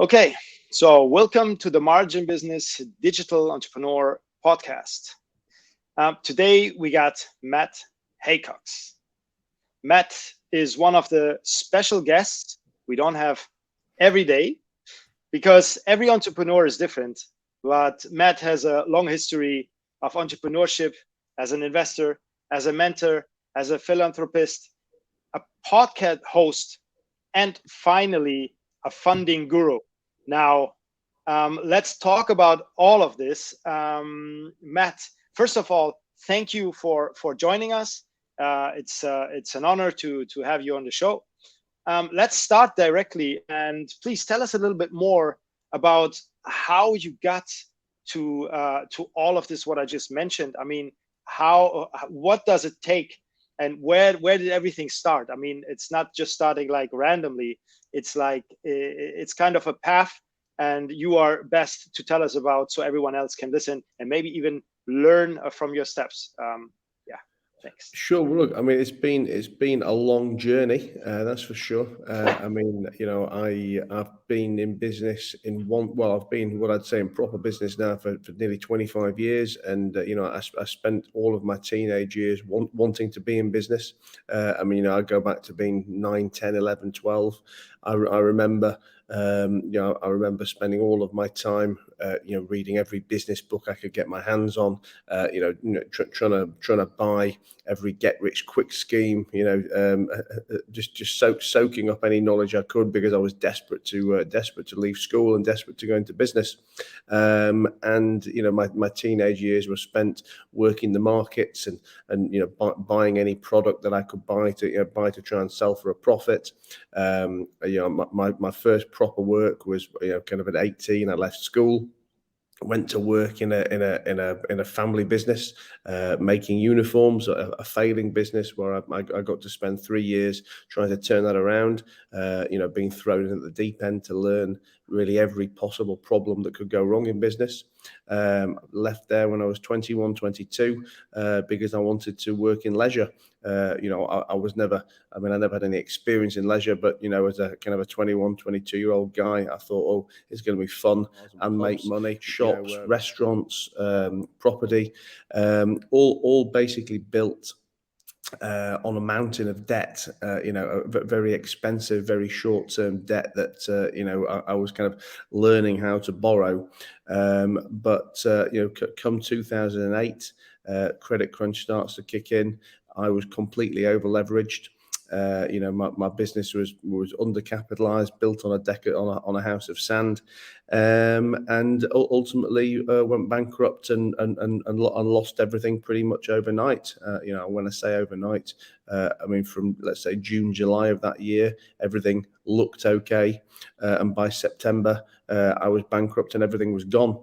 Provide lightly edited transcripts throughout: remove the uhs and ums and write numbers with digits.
Okay, so welcome to the Margin Business Digital Entrepreneur Podcast. Today we got Matt Haycox. Matt is one of the special guests we don't have every day because every entrepreneur is different. But Matt has a long history of entrepreneurship as an investor, as a mentor, as a philanthropist, a podcast host, and finally a funding guru. Now, let's talk about all of this. Matt, first of all, thank you for joining us. It's an honor to have you on the show. Let's start directly, and please tell us a little bit more about how you got to all of this. What I just mentioned. I mean, what does it take, and where did everything start? I mean, it's not just starting like randomly. It's like it's kind of a path, and you are best to tell us about so everyone else can listen and maybe even learn from your steps. Yeah, thanks. Sure. Well, look, I mean, it's been a long journey, that's for sure. I mean, I've been in business I've been what I'd say in proper business now for nearly 25 years, and I spent all of my teenage years wanting to be in business. I mean, I go back to being 9, 10, 11, 12. I remember. I remember spending all of my time, reading every business book I could get my hands on. Trying to buy every get-rich-quick scheme. Just soaking up any knowledge I could because I was desperate to leave school and desperate to go into business. My teenage years were spent working the markets and buying any product that I could buy to try and sell for a profit. My first proper work was kind of at 18. I left school, went to work in a family business, making uniforms, a failing business where I got to spend 3 years trying to turn that around. Being thrown in at the deep end to learn really every possible problem that could go wrong in business. Left there when I was 21, 22, because I wanted to work in leisure. I never had any experience in leisure, but as a kind of a 21, 22-year-old guy, I thought, oh, it's going to be fun and make money. Shops, restaurants, property, all basically built on a mountain of debt, a very expensive, very short-term debt that I was kind of learning how to borrow. Come 2008, credit crunch starts to kick in. I was completely over leveraged. My business was undercapitalized, built on a house of sand, and ultimately went bankrupt and lost everything pretty much overnight. When I say overnight, I mean from, let's say, June, July of that year, everything looked okay, and by September I was bankrupt and everything was gone.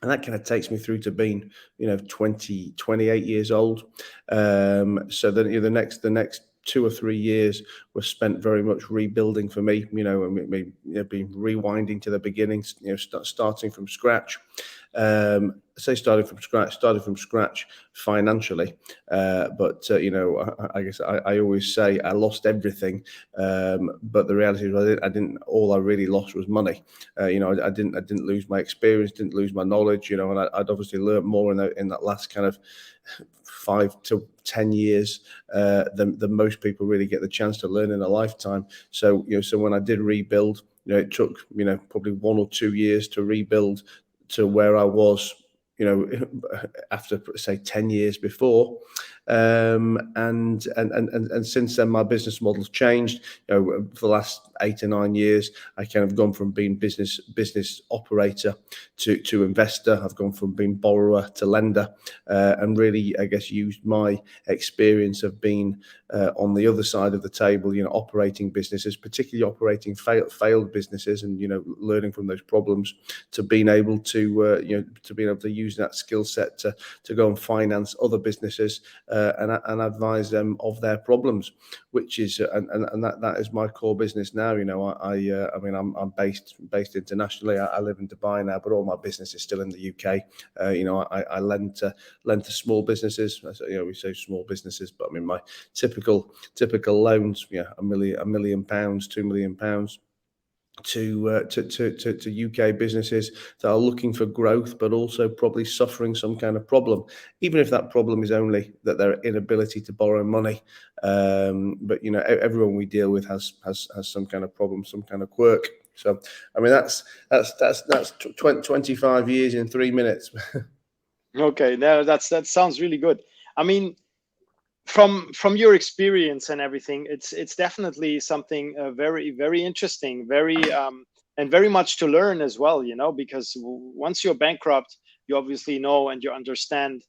And that kind of takes me through to being, 28 years old. So then the next 2 or 3 years were spent very much rebuilding for me, being rewinding to the beginning, starting from scratch. Started from scratch financially, but I guess I always say I lost everything, but the reality is I didn't. All I really lost was money. I didn't lose my experience, didn't lose my knowledge, and I'd obviously learned more in that last kind of 5 to 10 years than most people really get the chance to learn in a lifetime. So when I did rebuild, it took probably 1 or 2 years to rebuild to where I was, after say 10 years before. And since then my business model's changed. For the last 8 or 9 years I kind of gone from being business operator to investor. I've gone from being borrower to lender, and really, I guess, used my experience of being on the other side of the table, operating businesses, particularly operating failed businesses, and learning from those problems, to being able to use that skill set to go and finance other businesses, and advise them of their problems, which is and that is my core business now. I'm based internationally. I live in Dubai now, but all my business is still in the UK. I lend to small businesses. We say small businesses, but I mean my typical loans, £1 million, £2 million. to UK businesses that are looking for growth, but also probably suffering some kind of problem, even if that problem is only that their inability to borrow money. But everyone we deal with has some kind of problem, some kind of quirk. So I mean that's 25 years in 3 minutes. Okay, that sounds really good. I mean, from your experience and everything, it's definitely something very interesting, very and very much to learn as well, because once you're bankrupt, you obviously know and you understand,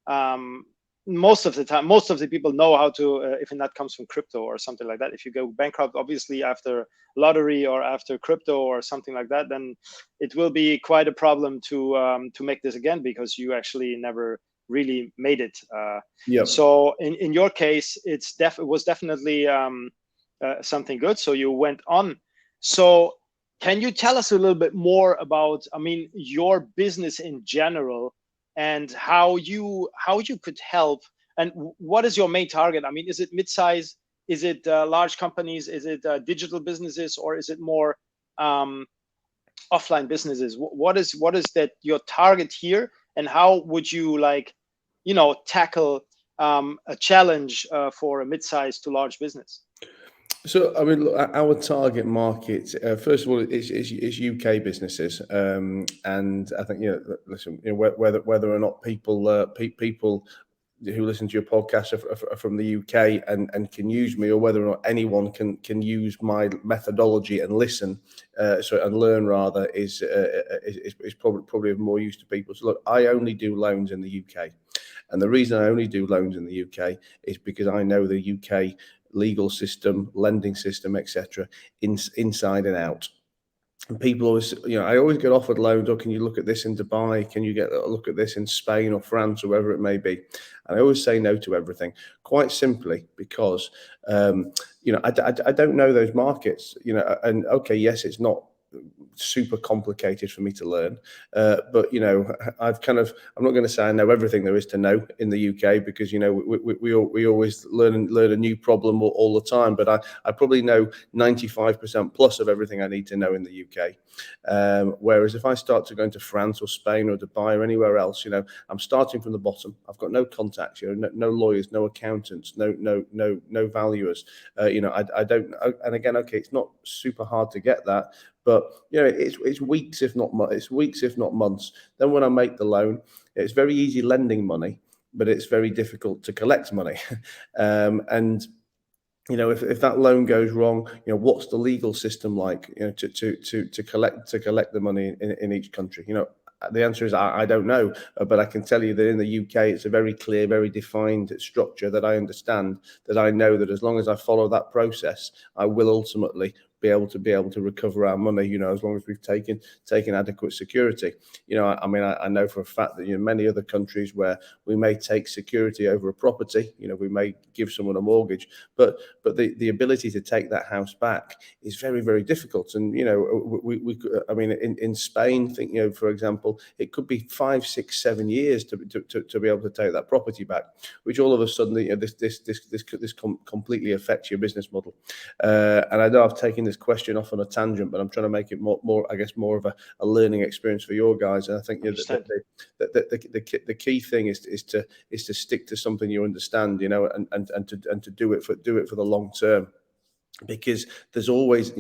um, most of the time, most of the people know how to, if that comes from crypto or something like that, if you go bankrupt obviously after lottery or after crypto or something like that, then it will be quite a problem to make this again, because you actually never really made it. Yep. So in your case, it was definitely something good. So you went on. So can you tell us a little bit more about, I mean, your business in general, and how you could help, and what is your main target? I mean, is it mid-size? Is it large companies? Is it digital businesses, or is it more um, offline businesses? What is that your target here, and how would you tackle a challenge for a mid-sized to large business? So, I mean, look, our target market, first of all, is UK businesses, and I think listen, whether or not people who listen to your podcast are from the UK and can use me, or whether or not anyone can use my methodology and listen, and learn rather, is probably of more use to people. So, look, I only do loans in the UK. And the reason I only do loans in the UK is because I know the UK legal system, lending system, etc., inside and out. And people always, I always get offered loans. Or can you look at this in Dubai? Can you get a look at this in Spain or France or wherever it may be? And I always say no to everything, quite simply because, I don't know those markets. And okay, yes, it's not super complicated for me to learn. But I'm not going to say I know everything there is to know in the UK, because we always learn a new problem all the time. But I probably know 95% plus of everything I need to know in the UK. Whereas if I start to go into France or Spain or Dubai or anywhere else, I'm starting from the bottom. I've got no contacts, no lawyers, no accountants, no valuers. I don't. And again, okay, it's not super hard to get that, but it's weeks if not months. Then when I make the loan, it's very easy lending money, but it's very difficult to collect money. And if that loan goes wrong, what's the legal system like, to collect the money in each country? The answer is I don't know, but I can tell you that in the UK, it's a very clear, very defined structure that I understand, that I know that as long as I follow that process, I will ultimately be able to recover our money, as long as we've taken adequate security. I know for a fact that many other countries where we may take security over a property, we may give someone a mortgage, but the ability to take that house back is very, very difficult. And in Spain, for example, it could be 5, 6, 7 years to be able to take that property back, which all of a sudden this completely affects your business model. And I know I've taken this question off on a tangent, but I'm trying to make it more I guess, more of a learning experience for your guys. And I think the key thing is to stick to something you understand, and to do it for the long term, because there's always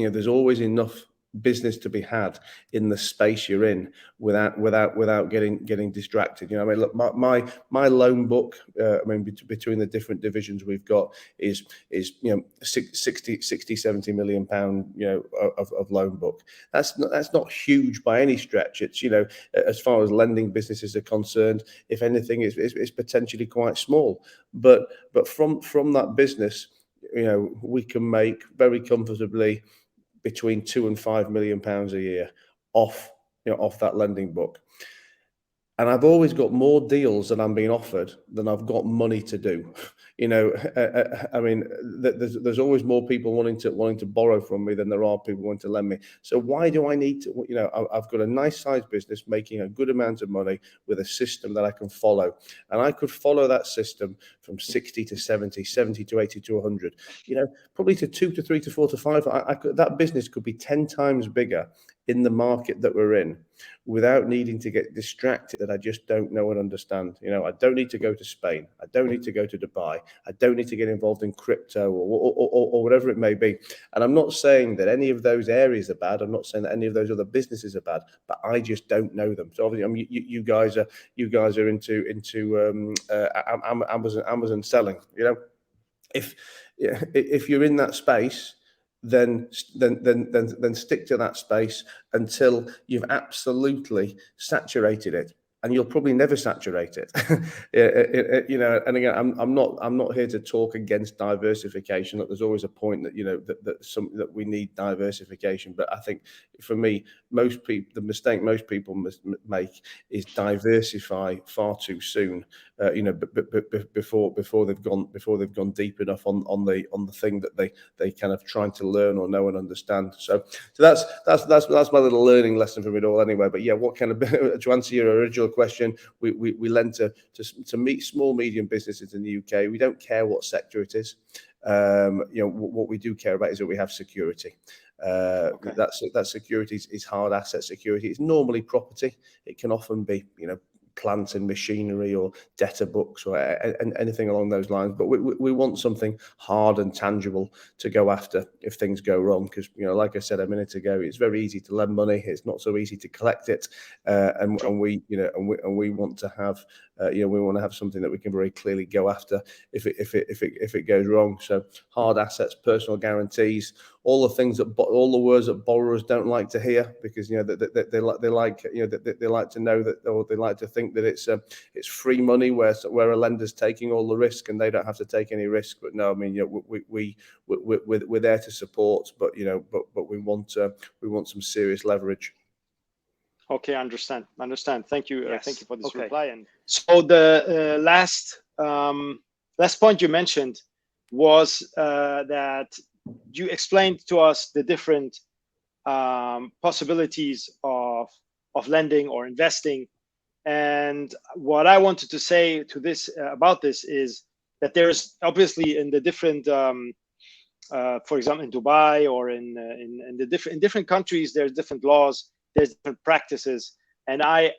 enough business to be had in the space you're in without getting distracted. Look, my loan book, between the different divisions we've got is 60-70 million pound of loan book. That's not huge by any stretch. It's as far as lending businesses are concerned, if anything, it's potentially quite small, but from that business, we can make very comfortably between £2 and £5 million a year off that lending book. and I've always got more deals that I'm being offered than I've got money to do. I mean, there's always more people wanting to borrow from me than there are people wanting to lend me. So why do I need to? I've got a nice sized business making a good amount of money with a system that I can follow, and I could follow that system from 60 to 70, 70 to 80 to 100. Probably to 2 to 3 to 4 to 5. That business could be 10 times bigger in the market that we're in, without needing to get distracted that I just don't know and understand. I don't need to go to Spain. I don't need to go to Dubai. I don't need to get involved in crypto or whatever it may be. And I'm not saying that any of those areas are bad. I'm not saying that any of those other businesses are bad, but I just don't know them. So obviously, you guys are into Amazon selling. If you're in that space, then stick to that space until you've absolutely saturated it, and you'll probably never saturate it. And again, I'm not here to talk against diversification. Look, there's always a point that that we need diversification, but I think for me, the mistake most people must make is diversify far too soon. Before they've gone deep enough on the thing that they kind of trying to learn or know and understand. So that's my little learning lesson from it all anyway. But yeah, what kind of to answer your original question, we lend to meet small medium businesses in the UK. We don't care what sector it is. What we do care about is that we have security. Okay. That security is hard asset security. It's normally property. It can often be plant and machinery or debtor books or anything along those lines, but we want something hard and tangible to go after if things go wrong, because like I said a minute ago, it's very easy to lend money, it's not so easy to collect it, and we want to have something that we can very clearly go after if it goes wrong. So hard assets, personal guarantees, all the things all the words that borrowers don't like to hear, because they like to know that, or they like to think that it's free money where a lender's taking all the risk and they don't have to take any risk. But no, I mean, we're there to support, but we want some serious leverage. Okay, understand. Thank you. Yes. Thank you for this Okay. reply. And so the last point you mentioned was that you explained to us the different possibilities of lending or investing. And what I wanted to say to this about this is that there's obviously in the different, for example, in Dubai or in different countries, there's different laws, there's different practices, and I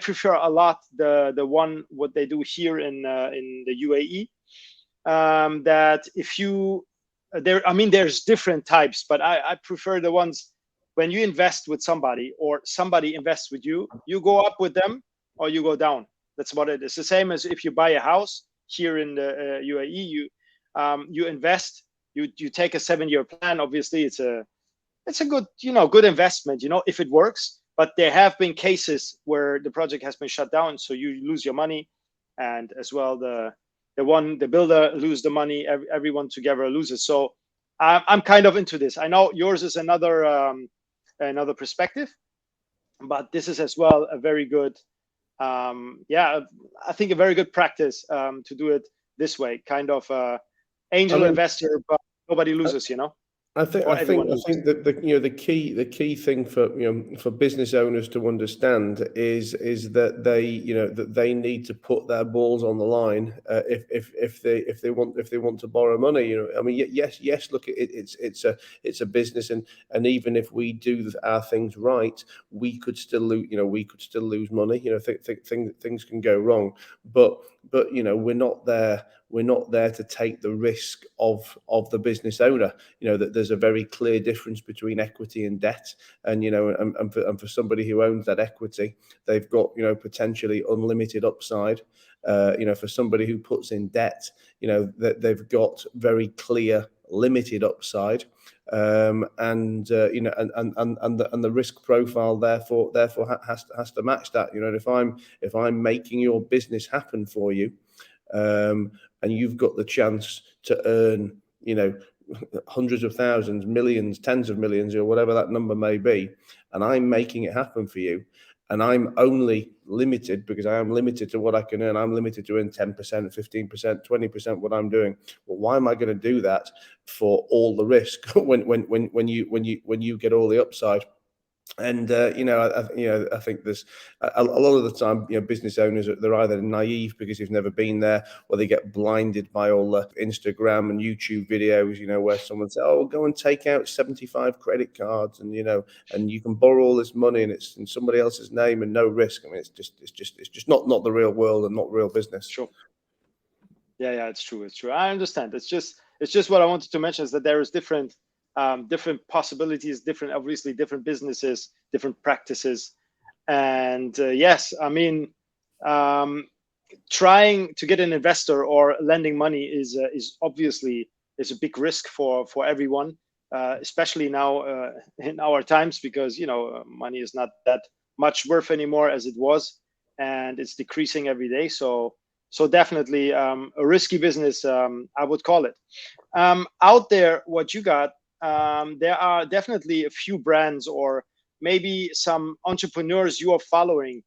prefer a lot the one what they do here in the UAE. That if you there's different types, but I prefer the ones when you invest with somebody or somebody invests with you, you go up with them or you go down. That's what it is. The same as if you buy a house here in the UAE, you invest, you take a 7-year plan. Obviously, it's a good good investment, if it works. But there have been cases where the project has been shut down, so you lose your money, and as well the builder lose the money. Everyone together loses. So I'm kind of into this. I know yours is another perspective, but this is as well a very good I think a very good practice to do it this way, kind of angel investor, but nobody loses. I think that the key thing for business owners to understand is that they need to put their balls on the line if they want to borrow money. I mean, yes. Look, it's a business, and even if we do our things right, we could still lose money. Things can go wrong, but we're not there to take the risk of the business owner. That there's a very clear difference between equity and debt, and for somebody who owns that equity, they've got potentially unlimited upside. For somebody who puts in debt, that they've got very clear limited upside, and the risk profile therefore has to match that. If I'm making your business happen for you, and you've got the chance to earn, hundreds of thousands, millions, tens of millions, or whatever that number may be, and I'm making it happen for you, and I'm only limited because I am limited to what I can earn. I'm limited to earn 10%, 15%, 20% what I'm doing. Well, why am I going to do that for all the risk when you get all the upside? And I think there's a lot of the time, business owners, they're either naive because they've never been there, or they get blinded by all the Instagram and YouTube videos, where someone says, "Oh, go and take out 75 credit cards, and and you can borrow all this money, and it's in somebody else's name and no risk." I mean, it's just not the real world and not real business. Sure. Yeah, it's true. It's true. I understand. It's just what I wanted to mention is that there is different possibilities, obviously different businesses, different practices, and yes, I mean, um, trying to get an investor or lending money is obviously is a big risk for everyone, especially now in our times, because money is not that much worth anymore as it was, and it's decreasing every day. So definitely a risky business, I would call it. Out there, what you got? There are definitely a few brands or maybe some entrepreneurs you are following.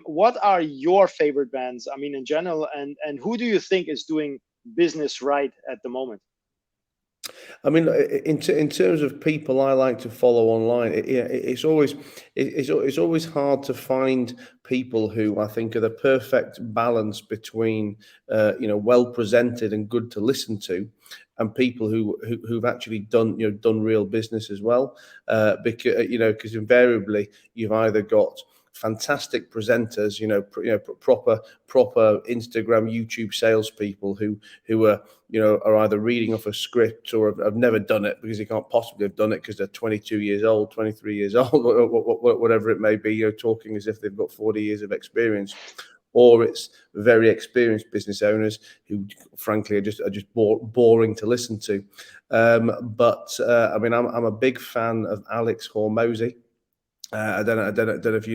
What are your favorite brands? I mean, in general, and who do you think is doing business right at the moment? I mean, in terms of people I like to follow online, it's always hard to find people who I think are the perfect balance between well presented and good to listen to, and people who've actually done real business as well. Because invariably you've either got fantastic presenters, proper Instagram, YouTube salespeople who are either reading off a script or have never done it because they can't possibly have done it because they're 22 years old, 23 years old, whatever it may be, talking as if they've got 40 years of experience. Or it's very experienced business owners who, frankly, are just boring to listen to. But I mean, I'm a big fan of Alex Hormozy. I don't know if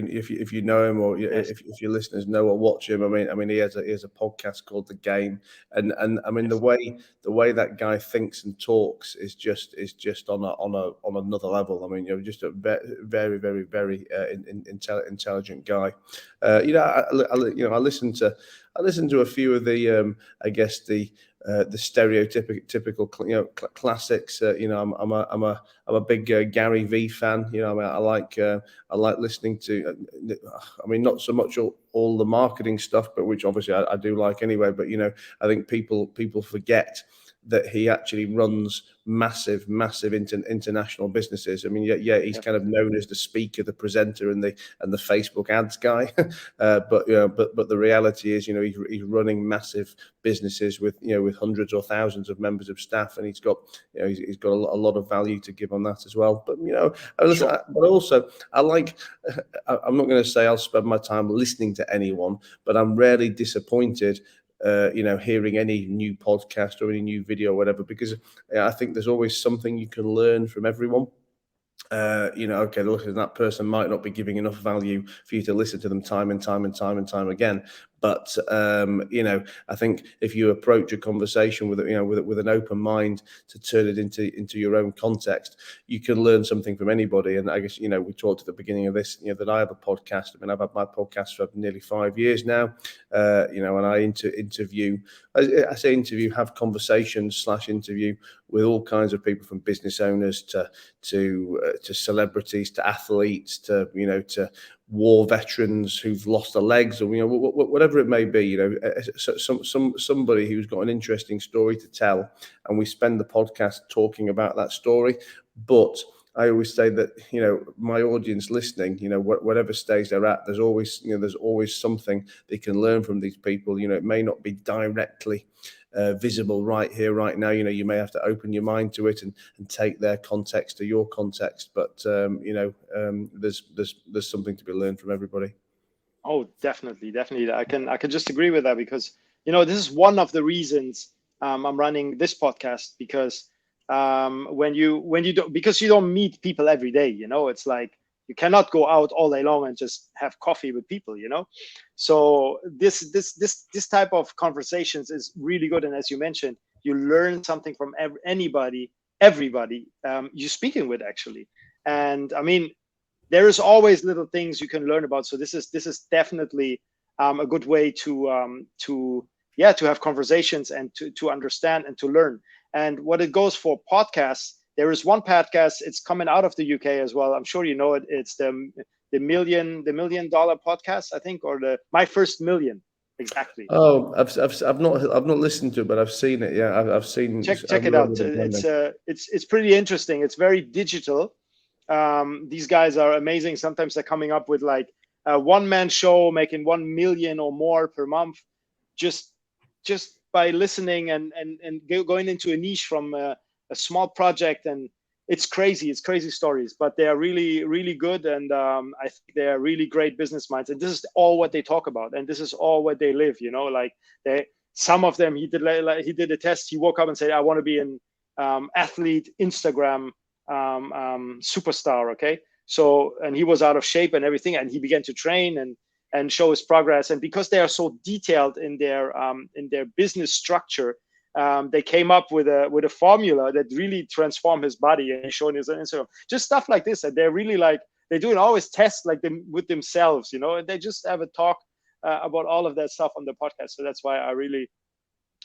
you know him, or Yes, if your listeners know or watch him. I mean, he has a podcast called The Game, and I mean, the yes, way that guy thinks and talks is just on another level. I mean, just a very very very intelligent guy. I listen to a few of the I guess the stereotypical classics. I'm a big Gary V fan. I mean, I like listening to. I mean, not so much all the marketing stuff, but which obviously I do like anyway. But I think people forget that he actually runs massive international businesses. I mean, yeah, he's yep, kind of known as the speaker, the presenter, and the Facebook ads guy. But the reality is, he's running massive businesses with hundreds or thousands of members of staff, and he's got a lot of value to give on that as well. But sure, but also I like. I'm not going to say I'll spend my time listening to anyone, but I'm rarely disappointed hearing any new podcast or any new video or whatever, because I think there's always something you can learn from everyone. Okay, look, that person might not be giving enough value for you to listen to them time and time and time and time again. But I think if you approach a conversation with an open mind to turn it into your own context, you can learn something from anybody. And I guess we talked at the beginning of this, that I have a podcast. I mean, I've had my podcast for nearly 5 years now. And I interview. I say interview, have conversations / interview with all kinds of people, from business owners to celebrities, to athletes, to war veterans who've lost their legs, or whatever it may be. Somebody who's got an interesting story to tell, and we spend the podcast talking about that story. But I always say that my audience listening, whatever stage they're at, there's always something they can learn from these people. It may not be directly visible right here, right now. You may have to open your mind to it and take their context to your context. But there's something to be learned from everybody. oh, definitely. I can just agree with that, because this is one of the reasons I'm running this podcast, because when you don't, because you don't meet people every day. It's like you cannot go out all day long and just have coffee with people. So this type of conversations is really good, and as you mentioned, you learn something from everybody you're speaking with, actually. And I mean, there is always little things you can learn about. So this is definitely a good way to have conversations and to understand and to learn. And what it goes for podcasts, there is one podcast. It's coming out of the UK as well. I'm sure you know it. It's the million dollar podcast, I think, or the my first million. Exactly. Oh, I've not listened to it, but I've seen it. Yeah, I've seen. I Check it remember out. the branding. It's pretty interesting. It's very digital. These guys are amazing. Sometimes they're coming up with like a one-man show, making 1 million or more per month, just just by listening and going into a niche from a small project. And it's crazy. It's crazy stories, but they are really really good. And I think they are really great business minds. And this is all what they talk about, and this is all what they live. Like they some of them, he did a test. He woke up and said, I want to be an athlete Instagram superstar. Okay. So, and he was out of shape and everything, and he began to train and show his progress. And because they are so detailed in their business structure, they came up with a formula that really transformed his body. And he's showing his on Instagram, just stuff like this. And they're really like, they're doing always tests like them with themselves, and they just have a talk about all of that stuff on the podcast. So that's why I really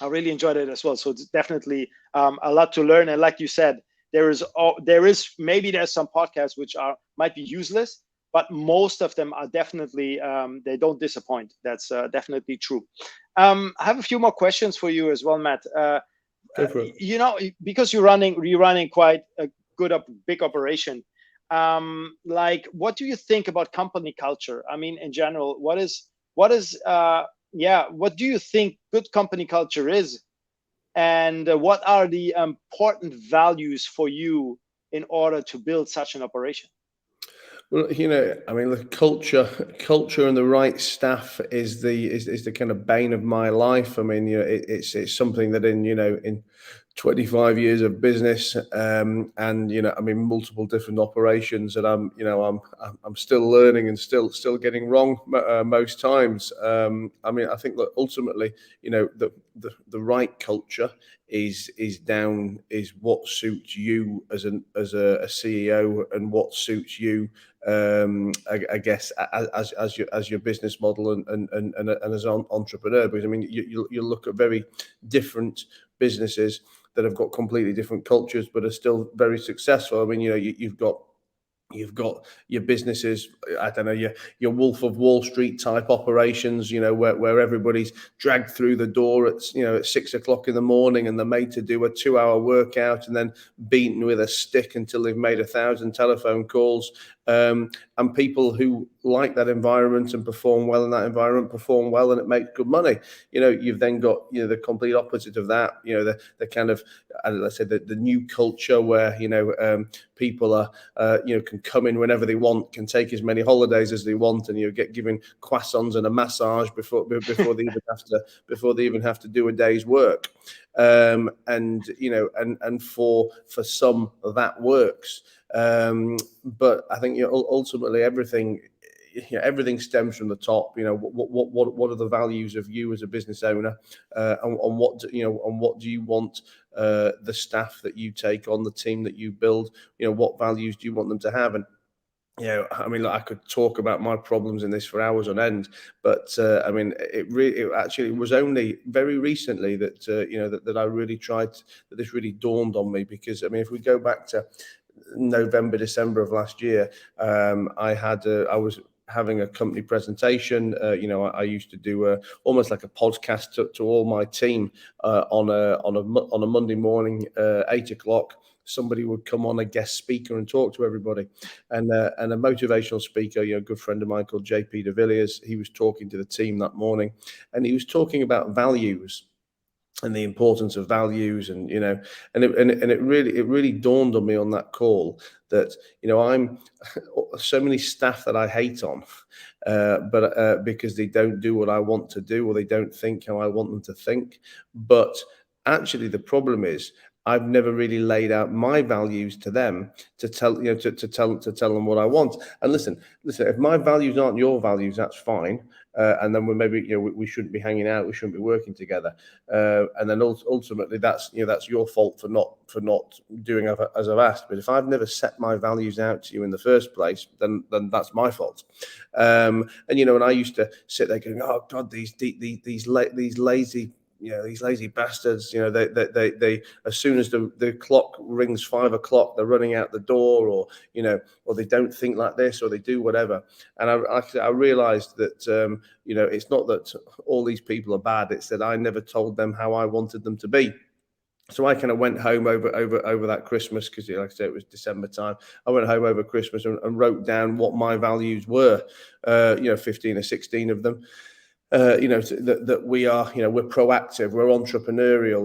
enjoyed it as well. So it's definitely a lot to learn. And like you said, there is maybe there's some podcasts which might be useless, but most of them are definitely they don't disappoint. That's definitely true. I have a few more questions for you as well, Matt. Go for it. Because you're running quite a big operation. Like, what do you think about company culture? I mean, in general, what do you think good company culture is? And what are the important values for you in order to build such an operation? Well, I mean, the culture and the right staff is the kind of bane of my life. I mean, it's something that in 25 years of business, and I mean, multiple different operations, and I'm still learning and still getting wrong most times. I mean, I think that ultimately, the right culture is what suits you as a CEO, and what suits you, I guess, as your business model, and as an entrepreneur. Because I mean, you look at very different businesses that have got completely different cultures but are still very successful. I mean, you've got your businesses, I don't know, your Wolf of Wall Street type operations, where everybody's dragged through the door at 6 o'clock in the morning, and they're made to do a 2-hour workout and then beaten with a stick until they've made 1,000 telephone calls. And people who like that environment and perform well in that environment perform well, and it makes good money. You've then got the complete opposite of that. The kind of, let's say, the new culture where people are can come in whenever they want, can take as many holidays as they want, and get given croissants and a massage before they even have to do a day's work. And for some that works. But I think ultimately everything stems from the top. What are the values of you as a business owner, and what do you want the staff that you take on, the team that you build? What values do you want them to have? And I mean, look, I could talk about my problems in this for hours on end, but I mean, it actually was only very recently that that I really tried, that this really dawned on me. Because I mean, if we go back to November, December of last year, I was having a company presentation. I used to do almost like a podcast to all my team on a Monday morning, 8 o'clock. Somebody would come on, a guest speaker, and talk to everybody. And a motivational speaker, a good friend of mine called JP de Villiers, he was talking to the team that morning, and he was talking about values and the importance of values. And it really dawned on me on that call that I'm so many staff that I hate on, but because they don't do what I want to do, or they don't think how I want them to think. But actually, the problem is, I've never really laid out my values to them to tell to tell them what I want. And listen, if my values aren't your values, that's fine. and then we maybe we shouldn't be hanging out, we shouldn't be working together, and then ultimately that's that's your fault for not doing as I've asked. But if I've never set my values out to you in the first place, then that's my fault. And I used to sit there going, oh God, these lazy these lazy bastards, they as soon as the clock rings 5 o'clock, they're running out the door, or they don't think like this, or they do whatever. And I realized that, it's not that all these people are bad. It's that I never told them how I wanted them to be. So I kind of went home over that Christmas, because like I said, it was December time. I went home over Christmas and wrote down what my values were, 15 or 16 of them. That we are, we're proactive, we're entrepreneurial,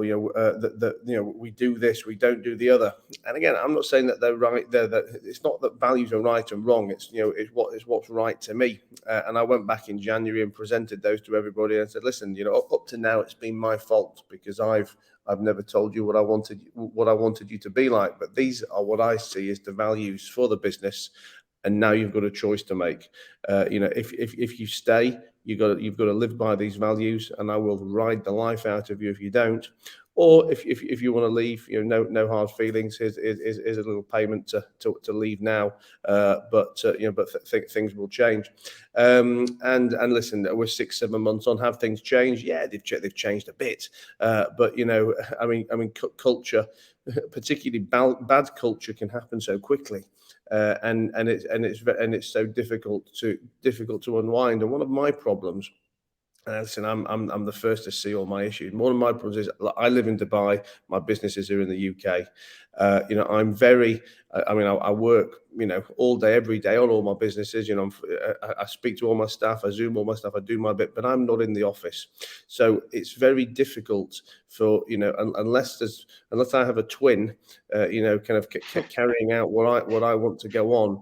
we do this, we don't do the other. And again, I'm not saying that they're right. That it's not that values are right and wrong. It's what's right to me. And I went back in January and presented those to everybody and said, listen, up to now it's been my fault because I've never told you what I wanted you to be like. But these are what I see as the values for the business. And now you've got a choice to make. If you stay, you've got to live by these values, and I will ride the life out of you if you don't. Or if you want to leave, no hard feelings. Here's a little payment to leave now. But things will change. And listen, we're 6-7 months on. Have things changed? Yeah, they've changed a bit. But culture, particularly bad culture, can happen so quickly. And it's so difficult to unwind. And one of my problems, and listen, I'm the first to see all my issues. One of my problems is I live in Dubai. My business is here in the UK. I'm very. I work, all day, every day on all my businesses. I speak to all my staff. I Zoom all my staff. I do my bit, but I'm not in the office. So it's very difficult for unless I have a twin, kind of carrying out what I want to go on.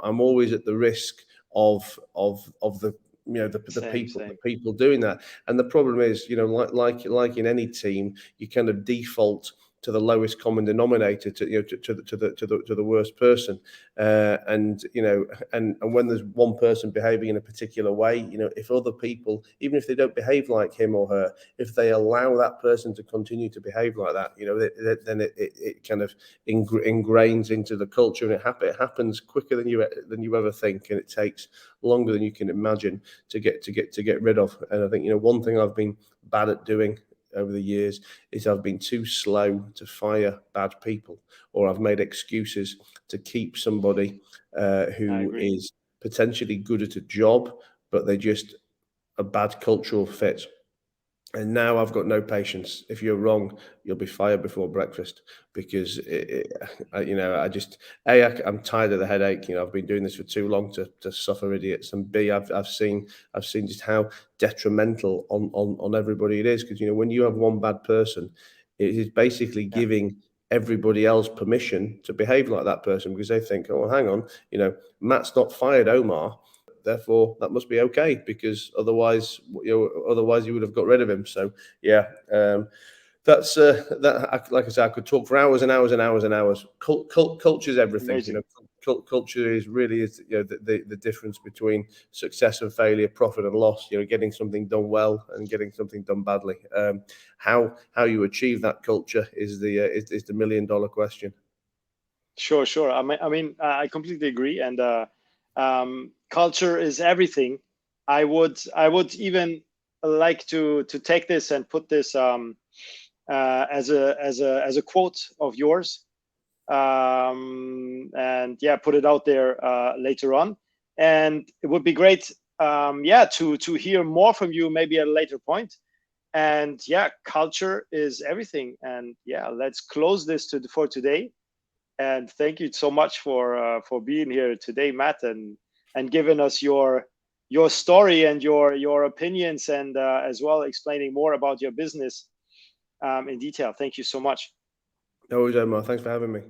I'm always at the risk of the the people doing that. And the problem is, like in any team, you kind of default to the lowest common denominator, to the worst person, and when there's one person behaving in a particular way, if other people, even if they don't behave like him or her, if they allow that person to continue to behave like that, then it kind of ingrains into the culture, and it happens quicker than you ever think, and it takes longer than you can imagine to get rid of. And I think one thing I've been bad at doing over the years is I've been too slow to fire bad people, or I've made excuses to keep somebody who is potentially good at a job, but they're just a bad cultural fit. And now I've got no patience. If you're wrong, you'll be fired before breakfast, because I'm tired of the headache. I've been doing this for too long to suffer idiots. And B, I've seen just how detrimental on everybody it is. Because when you have one bad person, it is basically giving everybody else permission to behave like that person, because they think, oh, well, hang on, Matt's not fired Omar, therefore that must be okay, because otherwise you would have got rid of him. So that's that. Like I said, I could talk for hours and hours and hours and hours. Culture is everything. Culture is really the difference between success and failure, profit and loss. Getting something done well and getting something done badly. How you achieve that culture is the $1 million question. Sure. I completely agree. And culture is everything. I would even like to take this and put this as a quote of yours, and put it out there later on. And it would be great, to hear more from you, maybe at a later point. And culture is everything. And let's close this for today. And thank you so much for being here today, Matt, and giving us your story and your opinions, and as well explaining more about your business in detail. Thank you so much. No worries, Omar. Thanks for having me.